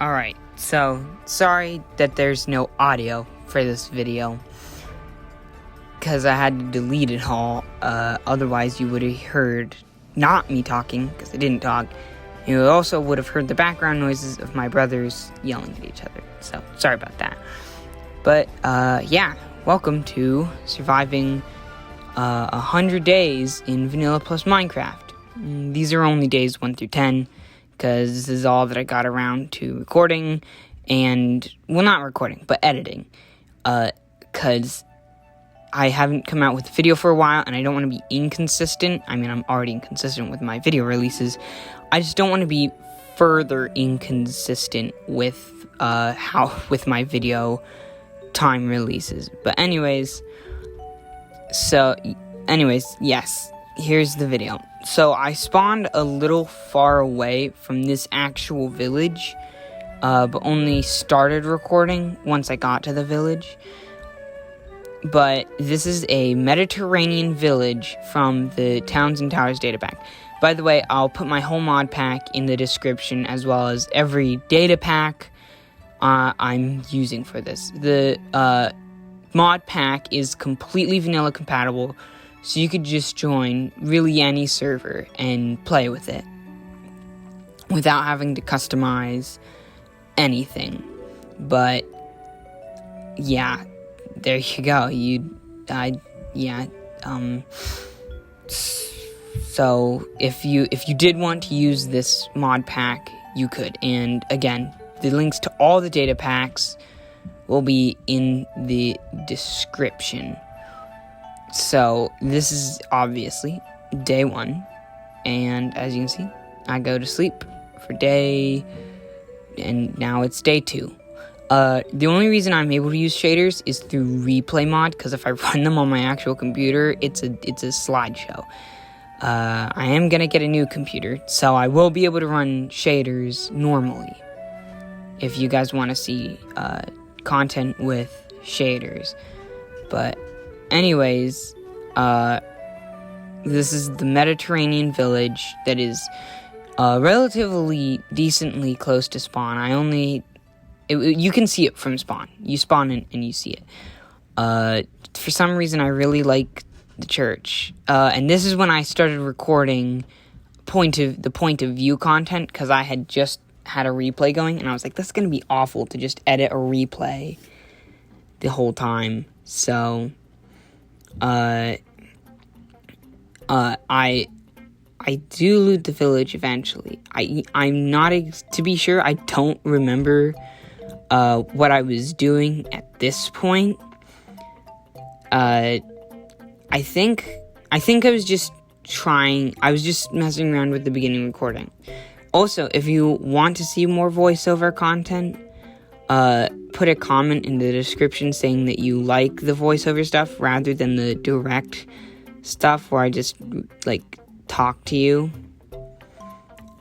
Alright, so sorry that there's no audio for this video, because I had to delete it all. Otherwise you would have heard not me talking, because I didn't talk. You also would have heard the background noises of my brothers yelling at each other, so sorry about that. But yeah, welcome to surviving 100 days in Vanilla plus Minecraft. These are only days 1 through 10, because this is all that I got around to recording, and, well, not recording, but editing, because I haven't come out with a video for a while, and I don't want to be inconsistent. I mean, I'm already inconsistent with my video releases. I just don't want to be further inconsistent with, with my video time releases. But anyways, yes, here's the video. So I spawned a little far away from this actual village, but only started recording once I got to the village. But this is a Mediterranean village from the Towns and Towers Datapack. By the way, I'll put my whole mod pack in the description, as well as every data pack I'm using for this. The mod pack is completely vanilla compatible, so you could just join really any server and play with it without having to customize anything. But yeah, there you go. So if you did want to use this mod pack, you could. And again, the links to all the data packs will be in the description. So this is obviously day 1, and as you can see, I go to sleep for day, and now it's day 2. The only reason I'm able to use shaders is through replay mod, because if I run them on my actual computer, it's a slideshow. I am gonna get a new computer, so I will be able to run shaders normally. If you guys want to see content with shaders. But anyways, this is the Mediterranean village that is relatively decently close to spawn. You can see it from spawn. You spawn in and you see it. For some reason, I really like the church. And this is when I started recording the point of view content, because I had just had a replay going, and I was like, that's gonna be awful to just edit a replay the whole time. So I do loot the village eventually. I'm not to be sure, I don't remember what I was doing at this point. I think I was just messing around with the beginning recording. Also, if you want to see more voiceover content, put a comment in the description saying that you like the voiceover stuff rather than the direct stuff where I just, like, talk to you.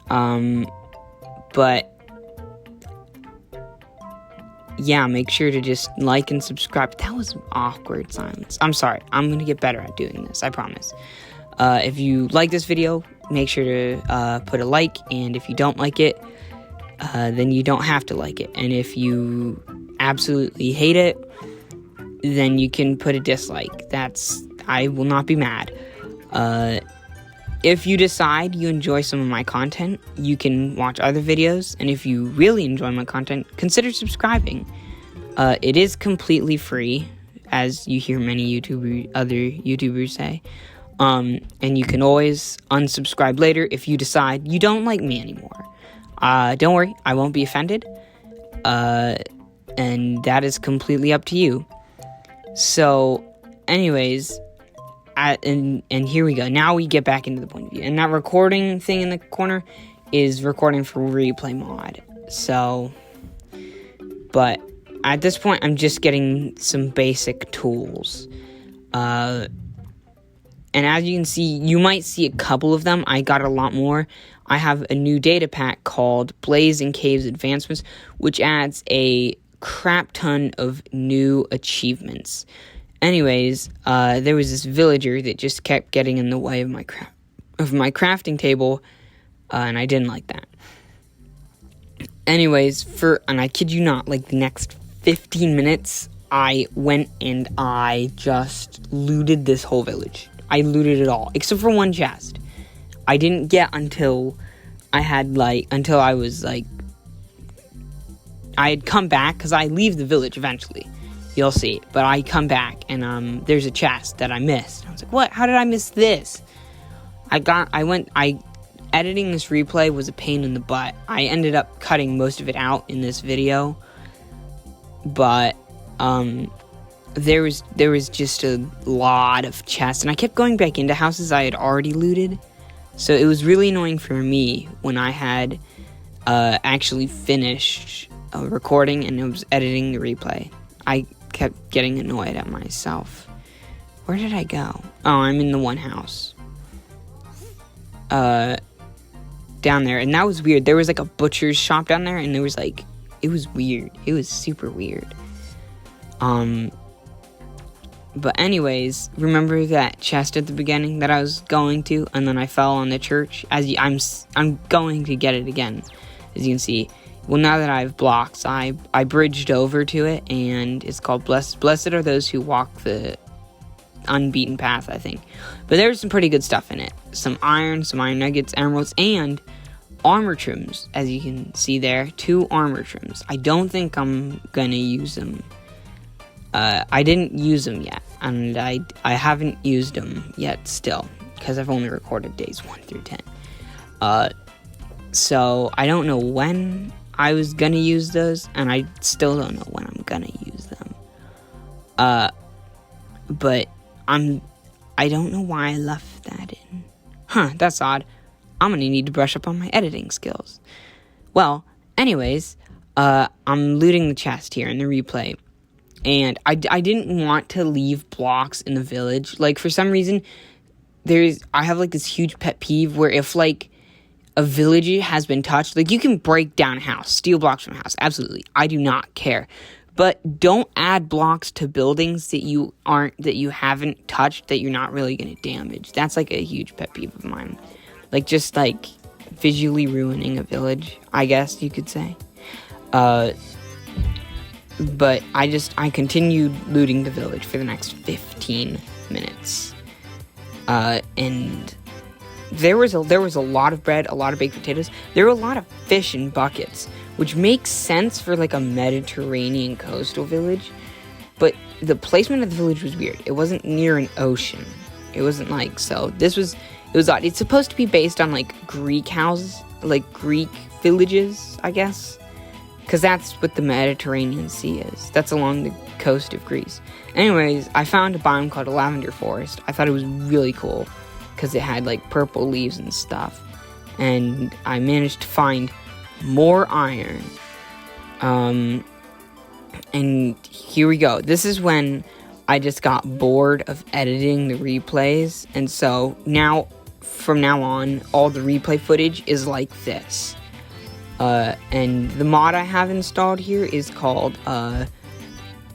But yeah, make sure to just like and subscribe. That was an awkward silence. I'm sorry. I'm going to get better at doing this, I promise. If you like this video, make sure to put a like, and if you don't like it, then you don't have to like it. And if you absolutely hate it, then you can put a dislike. I will not be mad. If you decide you enjoy some of my content, you can watch other videos, and if you really enjoy my content, consider subscribing. It is completely free, as you hear many other YouTubers say. And you can always unsubscribe later if you decide you don't like me anymore. Don't worry, I won't be offended. And that is completely up to you. So, anyways, and here we go. Now we get back into the point of view. And that recording thing in the corner is recording for replay mod. So, but at this point, I'm just getting some basic tools. And as you can see, you might see a couple of them. I got a lot more. I have a new data pack called Blaze and Caves Advancements, which adds a crap ton of new achievements. Anyways, there was this villager that just kept getting in the way of my crafting table, and I didn't like that. Anyways, and I kid you not, like the next 15 minutes, I went and I just looted this whole village. I looted it all, except for one chest. I didn't get until I had I had come back, because I leave the village eventually. You'll see. But I come back, and there's a chest that I missed. I was like, what? How did I miss this? Editing this replay was a pain in the butt. I ended up cutting most of it out in this video. But, there was just a lot of chests, and I kept going back into houses I had already looted. So it was really annoying for me when I had, actually finished recording and I was editing the replay. I kept getting annoyed at myself. Where did I go? Oh, I'm in the one house. Down there, and that was weird. There was like a butcher's shop down there, and there was like, it was weird. It was super weird. But anyways, remember that chest at the beginning that I was going to, and then I fell on the church? I'm going to get it again, as you can see. Well, now that I have blocks, I bridged over to it, and it's called Blessed. Blessed are those who walk the unbeaten path, I think. But there's some pretty good stuff in it. Some iron nuggets, emeralds, and armor trims, as you can see there. 2 armor trims. I don't think I'm gonna use them. I didn't use them yet, and I haven't used them yet still, because I've only recorded days 1 through 10. So I don't know when I was gonna use those, and I still don't know when I'm gonna use them. But I don't know why I left that in. Huh, that's odd. I'm gonna need to brush up on my editing skills. Well, anyways, I'm looting the chest here in the replay. And I didn't want to leave blocks in the village. Like, for some reason, I have, like, this huge pet peeve where if, like, a village has been touched, like, you can break down a house, steal blocks from a house, absolutely. I do not care. But don't add blocks to buildings that you haven't touched, that you're not really going to damage. That's, like, a huge pet peeve of mine. Like, just, like, visually ruining a village, I guess you could say. But I continued looting the village for the next 15 minutes. And there was a lot of bread, a lot of baked potatoes. There were a lot of fish in buckets, which makes sense for like a Mediterranean coastal village. But the placement of the village was weird. It wasn't near an ocean. It wasn't like, so it was odd. It's supposed to be based on like Greek houses, like Greek villages, I guess. Because that's what the Mediterranean Sea is. That's along the coast of Greece. Anyways, I found a biome called a lavender forest. I thought it was really cool because it had like purple leaves and stuff. And I managed to find more iron. And here we go. This is when I just got bored of editing the replays. And so now, from now on, all the replay footage is like this. And the mod I have installed here is called,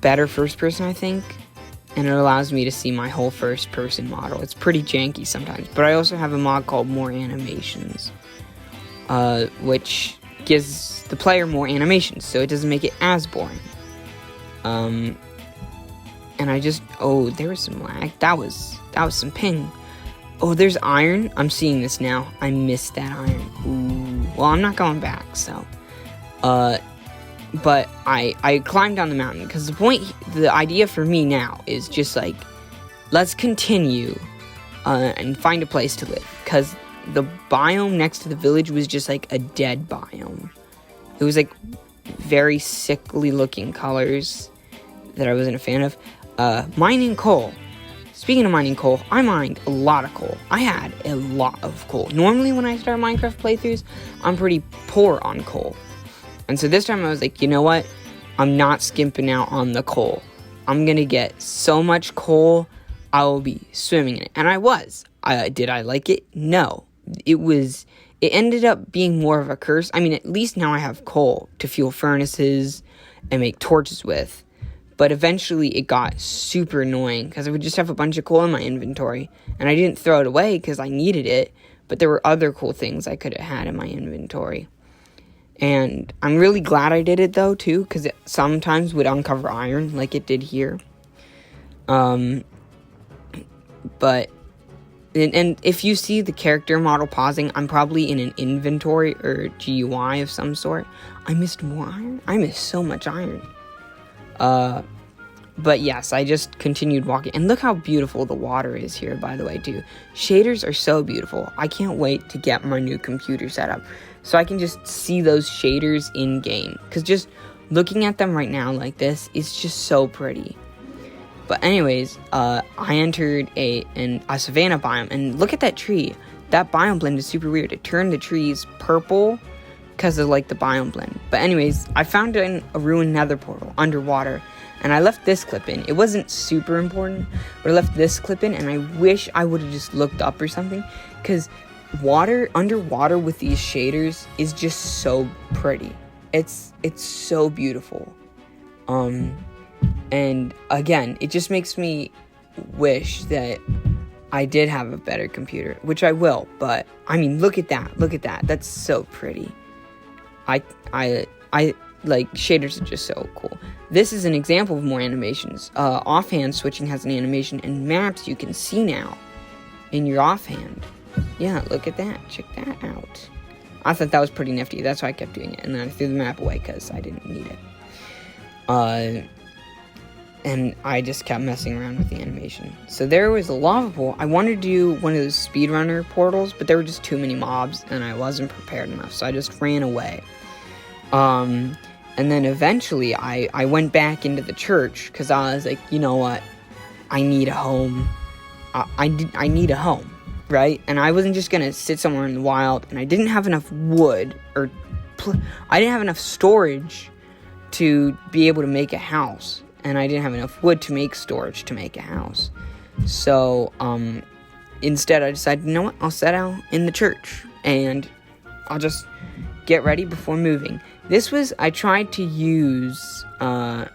Better First Person, I think. And it allows me to see my whole first person model. It's pretty janky sometimes. But I also have a mod called More Animations, which gives the player more animations, so it doesn't make it as boring. And I just, there was some lag. That was some ping. Oh, there's iron. I'm seeing this now. I missed that iron. Ooh. Well, I'm not going back, so. But I climbed down the mountain, because the idea for me now is just like, let's continue, and find a place to live. Because the biome next to the village was just like a dead biome. It was like very sickly looking colors that I wasn't a fan of. Mining coal. Speaking of mining coal, I mined a lot of coal. I had a lot of coal. Normally when I start Minecraft playthroughs, I'm pretty poor on coal. And so this time I was like, you know what? I'm not skimping out on the coal. I'm gonna get so much coal, I will be swimming in it. And I was. Did I like it? No. It ended up being more of a curse. I mean, at least now I have coal to fuel furnaces and make torches with. But eventually it got super annoying because I would just have a bunch of coal in my inventory. And I didn't throw it away because I needed it. But there were other cool things I could have had in my inventory. And I'm really glad I did it, though, too, because it sometimes would uncover iron, like it did here. But, and if you see the character model pausing, I'm probably in an inventory or GUI of some sort. I missed more iron? I missed so much iron. But yes, I just continued walking. And look how beautiful the water is here, by the way, too. Shaders are so beautiful. I can't wait to get my new computer set up so I can just see those shaders in-game. Because just looking at them right now like this is just so pretty. But anyways, I entered a savanna biome. And look at that tree. That biome blend is super weird. It turned the trees purple because of, like, the biome blend. But anyways, I found a ruined nether portal underwater. And I left this clip in. It wasn't super important, but I left this clip in, and I wish I would have just looked up or something, because underwater with these shaders is just so pretty. It's so beautiful. And again, it just makes me wish that I did have a better computer, which I will, but I mean, look at that. That's so pretty. I like, shaders are just so cool. This is an example of more animations. Offhand switching has an animation, and maps you can see now in your offhand. Yeah, look at that. Check that out. I thought that was pretty nifty. That's why I kept doing it. And then I threw the map away because I didn't need it. And I just kept messing around with the animation. So there was a lava pool. I wanted to do one of those speedrunner portals, but there were just too many mobs, and I wasn't prepared enough. So I just ran away. And then eventually I went back into the church because I was like, you know what? I need a home. I need a home, right? And I wasn't just going to sit somewhere in the wild, and I didn't have enough wood I didn't have enough storage to be able to make a house, and I didn't have enough wood to make storage to make a house. So, instead I decided, you know what? I'll set out in the church, and I'll just get ready before moving. I tried to use a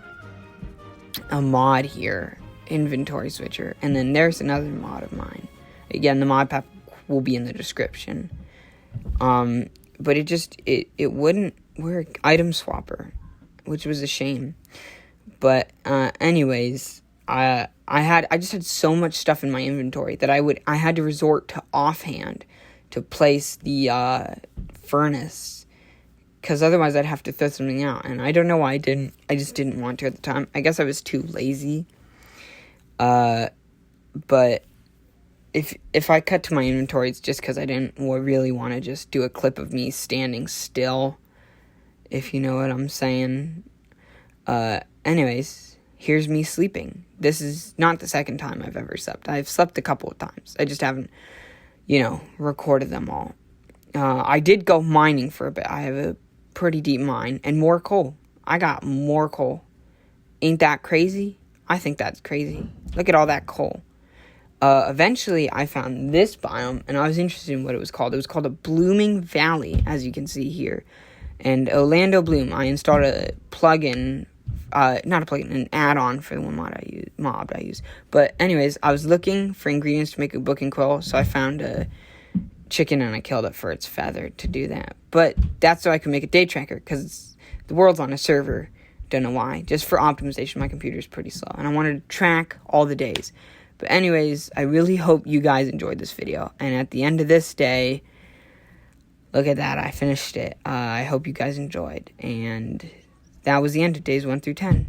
mod here, inventory switcher, and then there's another mod of mine. Again, the mod pack will be in the description. But it wouldn't work. Item swapper, which was a shame. But anyways, I just had so much stuff in my inventory that I had to resort to offhand to place the furnace. Because otherwise I'd have to throw something out. And I don't know why I didn't. I just didn't want to at the time. I guess I was too lazy. But if I cut to my inventory, it's just because I didn't really want to just do a clip of me standing still. If you know what I'm saying. Anyways, here's me sleeping. This is not the second time I've ever slept. I've slept a couple of times. I just haven't, recorded them all. I did go mining for a bit. I have a pretty deep mine, and more coal. I got more coal. Ain't that crazy? I think that's crazy. Look at all that coal. Eventually, I found this biome, and I was interested in what it was called. It was called a Blooming Valley, as you can see here. And Orlando Bloom, I installed a plugin, an add-on for the one mob I use. But anyways, I was looking for ingredients to make a book and quill, so I found a chicken and I killed it for its feather to do that. But that's so I can make a day tracker, because the world's on a server. Don't know why. Just for optimization, my computer's pretty slow, and I wanted to track all the days. But anyways, I really hope you guys enjoyed this video. And at the end of this day, look at that, I finished it. I hope you guys enjoyed. And that was the end of days 1 through 10.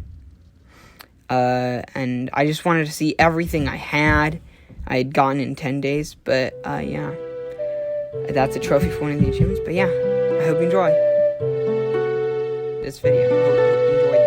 And I just wanted to see everything I had gotten in 10 days. But yeah, that's a trophy for one of the achievements. But yeah, I hope you enjoy this video. I hope you enjoyed